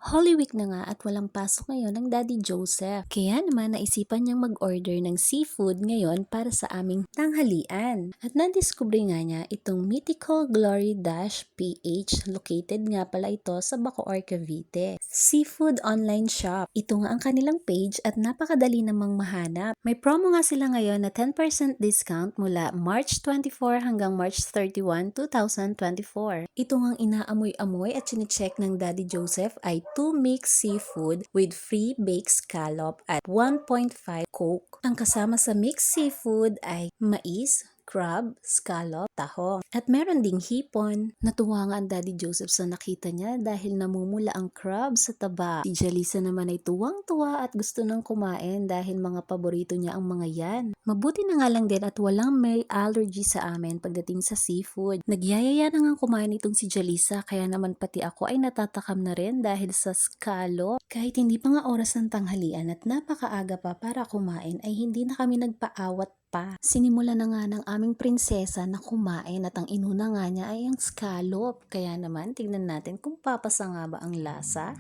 Holy Week na nga at walang pasok ngayon ng Daddy Joseph. Kaya naman naisipan niyang mag-order ng seafood ngayon para sa aming tanghalian. At nadiskubre nga niya itong Mythical Glory Dash PH. Located nga pala ito sa Bacoor, Cavite. Seafood online shop. Ito nga ang kanilang page at napakadali namang mahanap. May promo nga sila ngayon na 10% discount mula March 24 hanggang March 31, 2024. Ito ngang inaamoy-amoy at chinecheck ng Daddy Joseph ay 2 mixed seafood with free baked scallop at 1.5 Coke. Ang kasama sa mixed seafood ay mais, crab, scallop, tahong. At meron ding hipon. Natuwa nga ang Daddy Joseph sa nakita niya dahil namumula ang crab sa taba. Si Jalisa naman ay tuwang-tuwa at gusto nang kumain dahil mga paborito niya ang mga yan. Mabuti na nga lang din at walang may allergy sa amin pagdating sa seafood. Nagyayaya na nga kumain itong si Jalisa kaya naman pati ako ay natatakam na rin dahil sa scallop. Kahit hindi pa nga oras ng tanghalian at napakaaga pa para kumain ay hindi na kami nagpaawat pa. Sinimula na nga ng aming prinsesa na kumain at ang inuna nga niya ay ang scallop. Kaya naman tignan natin kung papasa nga ba ang lasa.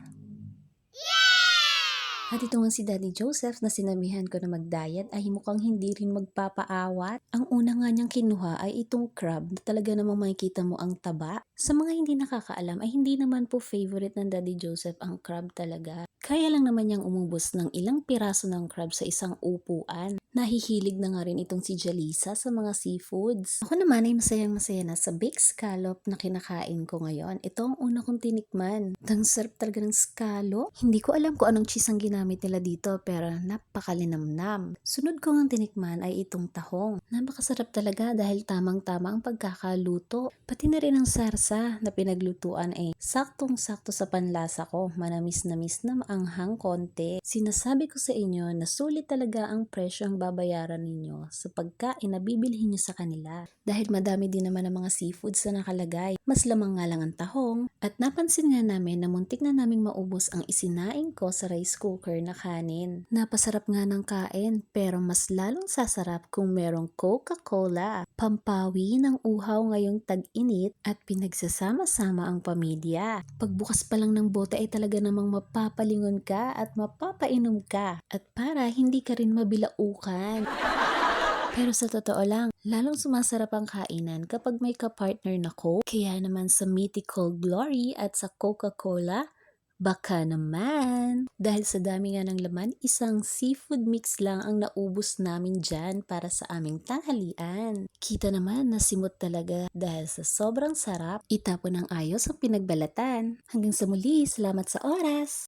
At ito nga si Daddy Joseph na sinabihan ko na mag-diet ay mukhang hindi rin magpapaawat. Ang una nga niyang kinuha ay itong crab na talaga namang makikita mo ang taba. Sa mga hindi nakakaalam ay hindi naman po favorite ng Daddy Joseph ang crab talaga. Kaya lang naman niyang umubos ng ilang piraso ng crab sa isang upuan. Nahihilig na nga rin itong si Jalisa sa mga seafoods. Ako naman ay masayang-masaya na sa baked scallop na kinakain ko ngayon. Ito ang una kong tinikman. Ang sarap talaga ng scallop. Hindi ko alam kung anong cheese ang ginamit nila dito pero napakalinamnam. Sunod ko ang tinikman ay itong tahong. Napakasarap talaga dahil tamang-tama ang pagkakaluto. Pati na rin ang sarsa na pinaglutuan ay saktong-sakto sa panlasa ko. Manamis-namis na maanghang konti. Sinasabi ko sa inyo na sulit talaga ang presyo ang babayaran ninyo sa pagkain na bibilhin nyo sa kanila. Dahil madami din naman ang mga seafoods na nakalagay. Mas lamang nga lang ang tahong. At napansin nga namin na muntik na naming maubos ang isinaing ko sa rice cooker na kanin. Napasarap nga ng kain pero mas lalong sasarap kung merong Coca-Cola. Pampawi ng uhaw ngayong tag-init at pinagsasama-sama ang pamilya. Pagbukas pa lang ng bote ay talaga namang mapapalingon ka at mapapainom ka. At para hindi ka rin mabilaukan. Pero sa totoo lang, lalong sumasarap ang kainan kapag may kapartner na Coke. Kaya naman sa Mythical Glory at sa Coca-Cola, baka naman. Dahil sa dami nga ng laman, isang seafood mix lang ang naubos namin dyan para sa aming tanghalian. Kita naman na simot talaga dahil sa sobrang sarap, itapon ng ayos ang pinagbalatan. Hanggang sa muli, salamat sa oras!